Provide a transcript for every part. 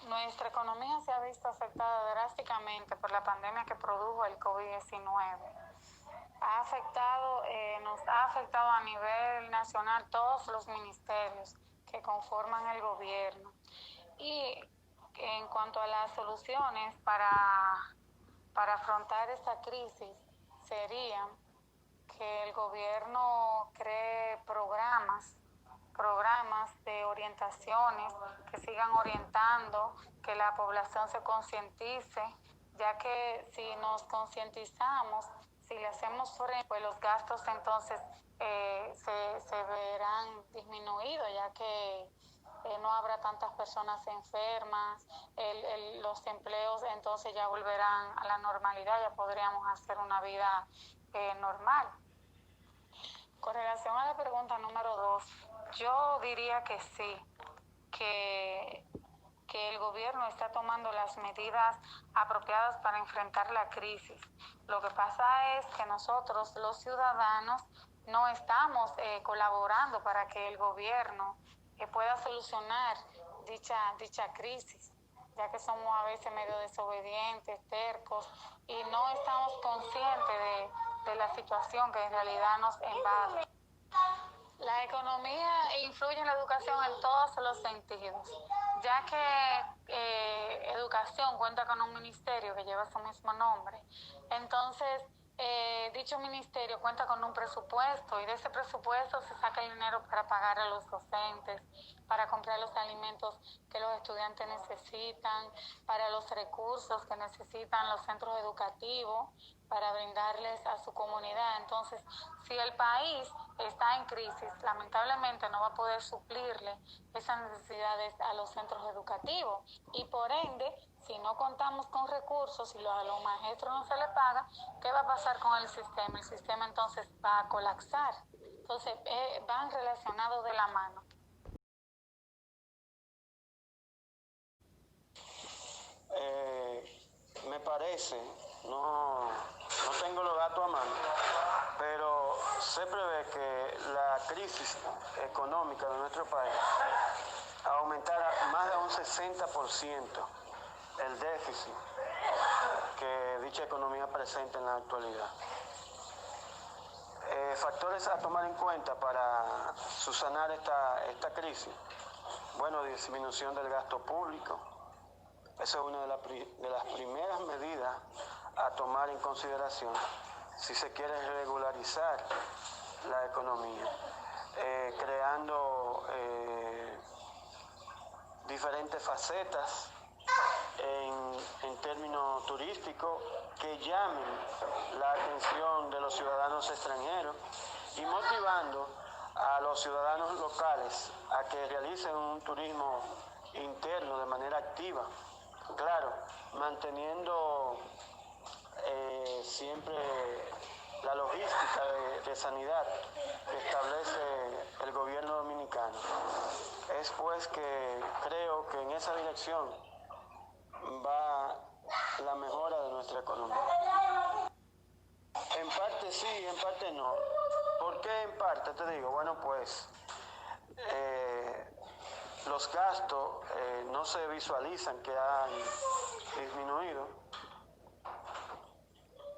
Nuestra economía se ha visto afectada drásticamente por la pandemia que produjo el COVID-19. Nos ha afectado a nivel nacional todos los ministerios que conforman el gobierno. Y en cuanto a las soluciones para afrontar esta crisis, sería que el gobierno cree programas de orientaciones que sigan orientando, que la población se concientice, ya que si nos concientizamos, si le hacemos frente, pues los gastos entonces se verán disminuidos, ya que no habrá tantas personas enfermas, los empleos entonces ya volverán a la normalidad, ya podríamos hacer una vida normal. Con relación a la pregunta número 2, yo diría que sí, que el gobierno está tomando las medidas apropiadas para enfrentar la crisis. Lo que pasa es que nosotros, los ciudadanos, no estamos colaborando para que el gobierno pueda solucionar dicha crisis, ya que somos a veces medio desobedientes, tercos, y no estamos conscientes de la situación que en realidad nos invade. La economía influye en la educación en todos los sentidos, ya que educación cuenta con un ministerio que lleva su mismo nombre. Entonces, dicho ministerio cuenta con un presupuesto y de ese presupuesto se saca el dinero para pagar a los docentes, para comprar los alimentos que los estudiantes necesitan, para los recursos que necesitan los centros educativos, para brindarles a su comunidad. Entonces, si el país está en crisis, lamentablemente no va a poder suplirle esas necesidades a los centros educativos y por ende, si no contamos con recursos y a los maestros no se les paga, ¿qué va a pasar con el sistema? El sistema entonces va a colapsar. Entonces, van relacionados de la mano. Me parece, no tengo los datos a mano, pero se prevé que la crisis económica de nuestro país aumentará más de un 60% el déficit que dicha economía presenta en la actualidad. Factores a tomar en cuenta para subsanar esta crisis. Bueno, disminución del gasto público. Esa es una de las primeras medidas a tomar en consideración si se quiere regularizar la economía, creando diferentes facetas en términos turísticos que llamen la atención de los ciudadanos extranjeros y motivando a los ciudadanos locales a que realicen un turismo interno de manera activa. Claro, manteniendo siempre la logística de sanidad que establece el gobierno dominicano. Es pues que creo que en esa dirección va la mejora de nuestra economía. En parte sí, en parte no. ¿Por qué en parte? Te digo, bueno, pues los gastos no se visualizan que han disminuido,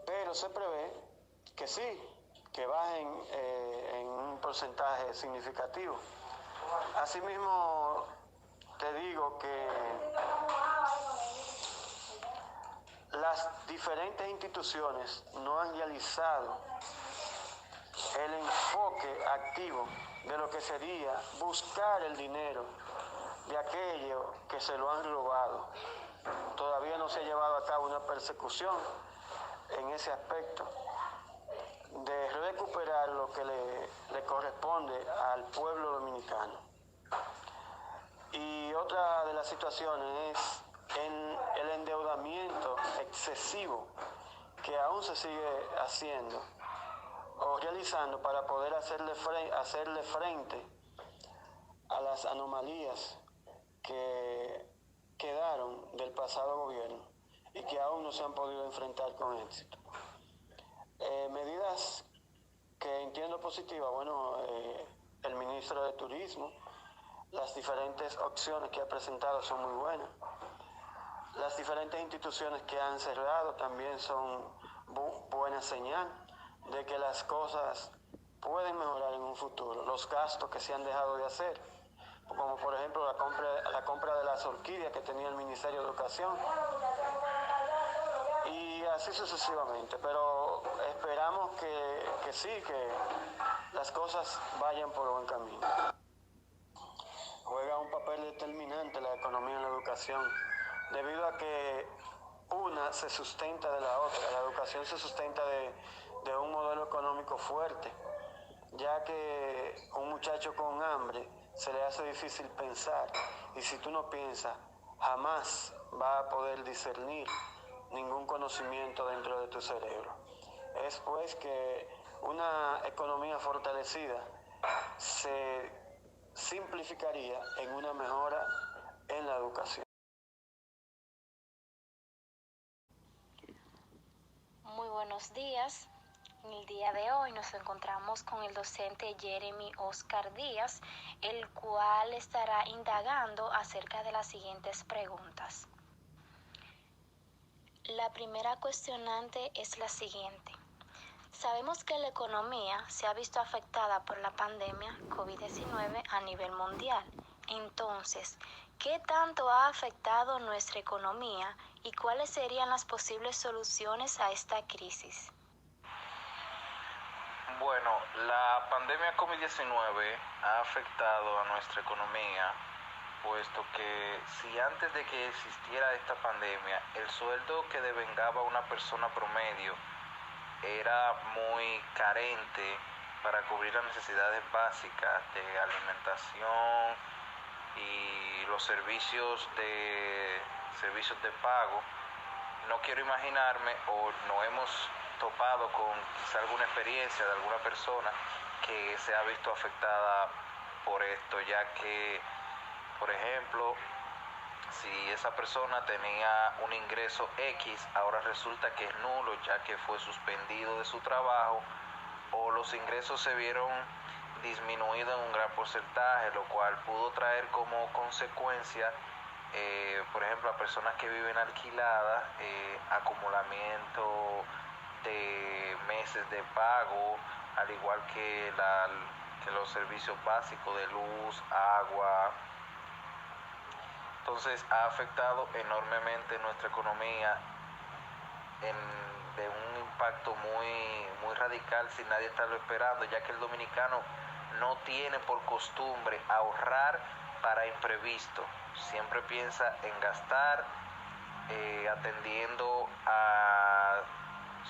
pero se prevé que sí, que bajen en un porcentaje significativo. Asimismo, te digo que las diferentes instituciones no han realizado el enfoque activo de lo que sería buscar el dinero de aquellos que se lo han robado. Todavía no se ha llevado a cabo una persecución en ese aspecto de recuperar lo que le corresponde al pueblo dominicano. Y otra de las situaciones es el endeudamiento excesivo que aún se sigue haciendo o realizando para poder hacerle frente a las anomalías que quedaron del pasado gobierno y que aún no se han podido enfrentar con éxito. Medidas que entiendo positivas, bueno, el ministro de Turismo, las diferentes opciones que ha presentado son muy buenas. Las diferentes instituciones que han cerrado también son buena señal de que las cosas pueden mejorar en un futuro. Los gastos que se han dejado de hacer, como por ejemplo la compra de las orquídeas que tenía el Ministerio de Educación, y así sucesivamente. Pero esperamos que sí, que las cosas vayan por buen camino. Juega un papel determinante la economía en la educación, debido a que una se sustenta de la otra. La educación se sustenta de un modelo económico fuerte, ya que un muchacho con hambre se le hace difícil pensar, y si tú no piensas, jamás va a poder discernir ningún conocimiento dentro de tu cerebro. Es pues que una economía fortalecida se simplificaría en una mejora en la educación. Muy buenos días. En el día de hoy nos encontramos con el docente Jeremy Oscar Díaz, el cual estará indagando acerca de las siguientes preguntas. La primera cuestionante es la siguiente. Sabemos que la economía se ha visto afectada por la pandemia COVID-19 a nivel mundial. Entonces, ¿qué tanto ha afectado nuestra economía y cuáles serían las posibles soluciones a esta crisis? Bueno, la pandemia COVID-19 ha afectado a nuestra economía, puesto que si antes de que existiera esta pandemia, el sueldo que devengaba una persona promedio era muy carente para cubrir las necesidades básicas de alimentación y los servicios de pago, no quiero imaginarme o no hemos topado con quizá alguna experiencia de alguna persona que se ha visto afectada por esto, ya que, por ejemplo, si esa persona tenía un ingreso X, ahora resulta que es nulo ya que fue suspendido de su trabajo, o los ingresos se vieron disminuidos en un gran porcentaje, lo cual pudo traer como consecuencia, por ejemplo, a personas que viven alquiladas, acumulamiento de meses de pago, al igual que los servicios básicos de luz, agua. Entonces ha afectado enormemente nuestra economía de un impacto muy radical sin nadie estarlo esperando, ya que el dominicano no tiene por costumbre ahorrar para imprevisto, siempre piensa en gastar atendiendo a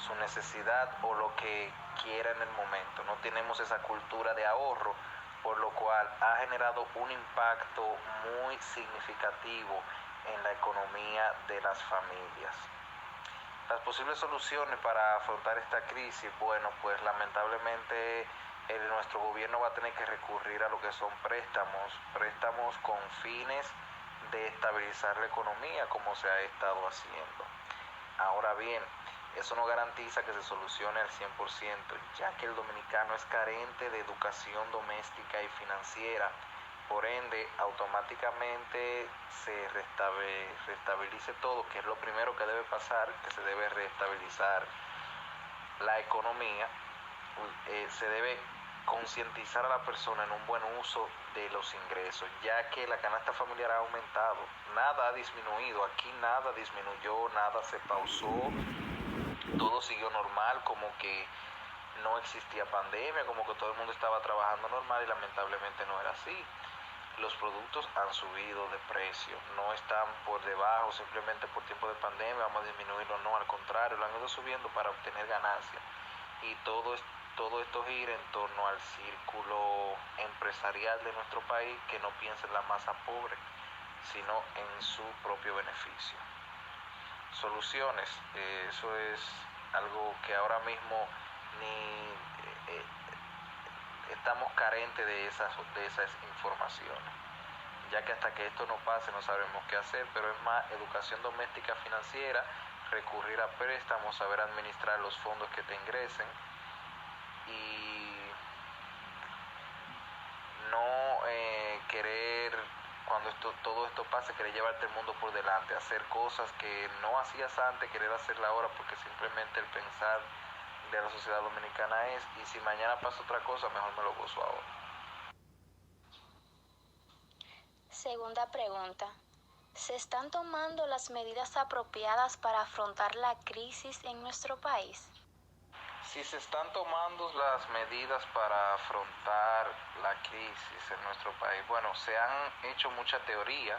su necesidad o lo que quiera en el momento. No tenemos esa cultura de ahorro, por lo cual ha generado un impacto muy significativo en la economía de las familias. Las posibles soluciones para afrontar esta crisis, bueno, pues lamentablemente nuestro gobierno va a tener que recurrir a lo que son préstamos con fines de estabilizar la economía, como se ha estado haciendo. Ahora bien, eso no garantiza que se solucione al 100%, ya que el dominicano es carente de educación doméstica y financiera. Por ende, automáticamente se restabilice todo, que es lo primero que debe pasar, que se debe reestabilizar la economía. Se debe concientizar a la persona en un buen uso de los ingresos, ya que la canasta familiar ha aumentado, nada ha disminuido, aquí nada disminuyó, nada se pausó, todo siguió normal, como que no existía pandemia, como que todo el mundo estaba trabajando normal, y lamentablemente no era así. Los productos han subido de precio, no están por debajo simplemente por tiempo de pandemia, vamos a disminuirlo, no, al contrario, lo han ido subiendo para obtener ganancias, y todo esto gira en torno al círculo empresarial de nuestro país, que no piensa en la masa pobre, sino en su propio beneficio. Soluciones, eso es algo que ahora mismo estamos carentes de esas informaciones, ya que hasta que esto no pase no sabemos qué hacer, pero es más educación doméstica financiera, recurrir a préstamos, saber administrar los fondos que te ingresen y no querer, cuando todo esto pase, querer llevarte el mundo por delante, hacer cosas que no hacías antes, querer hacerla ahora, porque simplemente el pensar de la sociedad dominicana es, y si mañana pasa otra cosa, mejor me lo gozo ahora. Segunda pregunta. ¿Se están tomando las medidas apropiadas para afrontar la crisis en nuestro país? Si se están tomando las medidas para afrontar la crisis en nuestro país, bueno, se han hecho mucha teoría,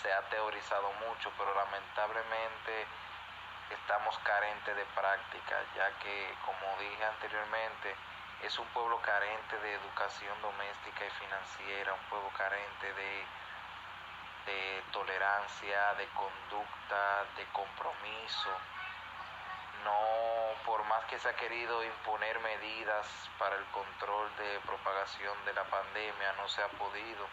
se ha teorizado mucho, pero lamentablemente estamos carentes de práctica, ya que, como dije anteriormente, es un pueblo carente de educación doméstica y financiera, un pueblo carente de tolerancia, de conducta, de compromiso. No, por más que se ha querido imponer medidas para el control de propagación de la pandemia, no se ha podido,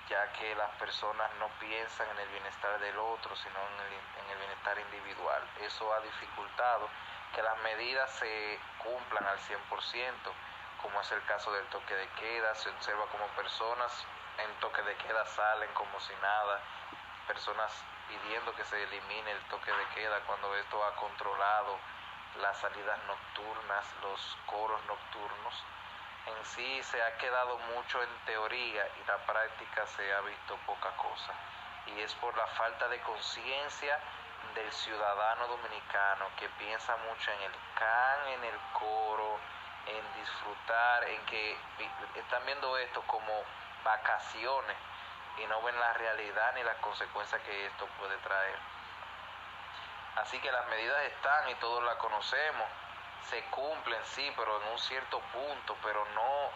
ya que las personas no piensan en el bienestar del otro, sino en el bienestar individual. Eso ha dificultado que las medidas se cumplan al 100%, como es el caso del toque de queda. Se observa como personas en toque de queda salen como si nada, personas pidiendo que se elimine el toque de queda cuando esto ha controlado las salidas nocturnas, los coros nocturnos. En sí se ha quedado mucho en teoría y la práctica se ha visto poca cosa, y es por la falta de conciencia del ciudadano dominicano, que piensa mucho en el can, en el coro, en disfrutar, en que están viendo esto como vacaciones y no ven la realidad ni las consecuencias que esto puede traer. Así que las medidas están y todos las conocemos, se cumplen, sí, pero en un cierto punto, pero no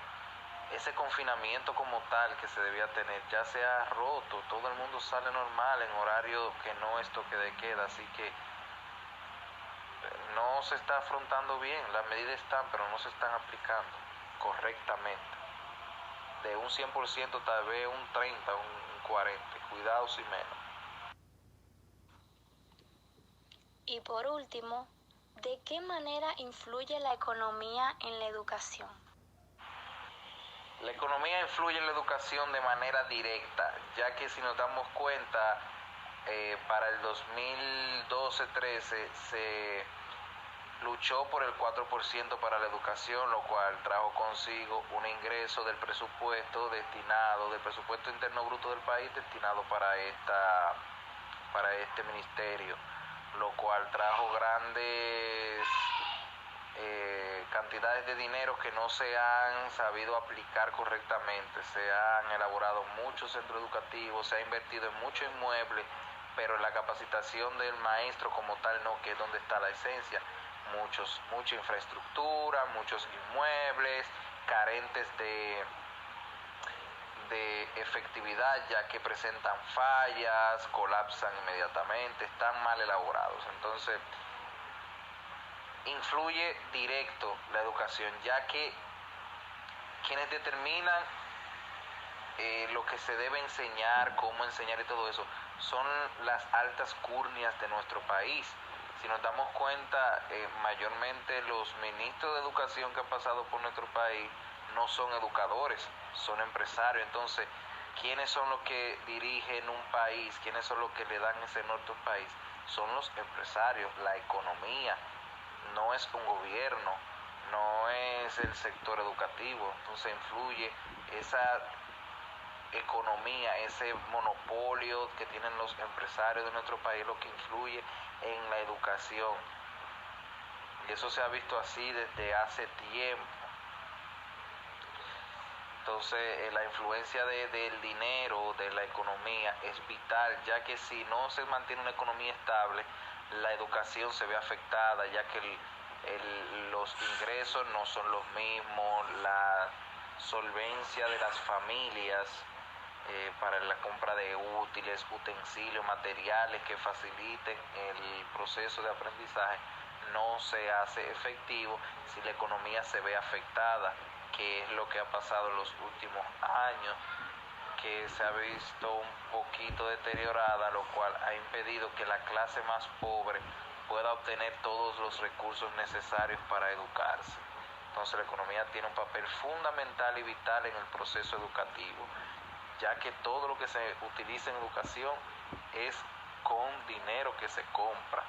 ese confinamiento como tal que se debía tener, ya se ha roto, todo el mundo sale normal en horario que no es toque de queda, así que no se está afrontando bien. Las medidas están, pero no se están aplicando correctamente. De un 100% tal vez un 30, un 40, cuidado si menos. Y por último, ¿de qué manera influye la economía en la educación? La economía influye en la educación de manera directa, ya que si nos damos cuenta, para el 2012-13 se luchó por el 4% para la educación, lo cual trajo consigo un ingreso del presupuesto del presupuesto interno bruto del país destinado para este ministerio, lo cual trajo grandes cantidades de dinero que no se han sabido aplicar correctamente. Se han elaborado muchos centros educativos, se ha invertido en muchos inmuebles, pero en la capacitación del maestro como tal no, que es donde está la esencia. Mucha infraestructura, muchos inmuebles carentes de efectividad, ya que presentan fallas, colapsan inmediatamente, están mal elaborados. Entonces, influye directo la educación, ya que quienes determinan lo que se debe enseñar, cómo enseñar y todo eso, son las altas curnias de nuestro país. Si nos damos cuenta, mayormente los ministros de educación que han pasado por nuestro país no son educadores, son empresarios. Entonces, ¿quiénes son los que dirigen un país? ¿Quiénes son los que le dan ese norte a un país? Son los empresarios, la economía. No es un gobierno, no es el sector educativo. Entonces influye esa economía, ese monopolio que tienen los empresarios de nuestro país, lo que influye en la educación. Y eso se ha visto así desde hace tiempo. Entonces la influencia del dinero, de la economía es vital, ya que si no se mantiene una economía estable, la educación se ve afectada, ya que los ingresos no son los mismos, la solvencia de las familias para la compra de útiles, utensilios, materiales que faciliten el proceso de aprendizaje no se hace efectivo si la economía se ve afectada, que es lo que ha pasado en los últimos años, que se ha visto un poquito deteriorada, lo cual ha impedido que la clase más pobre pueda obtener todos los recursos necesarios para educarse. Entonces la economía tiene un papel fundamental y vital en el proceso educativo. ya que todo lo que se utiliza en educación es con dinero que se compra.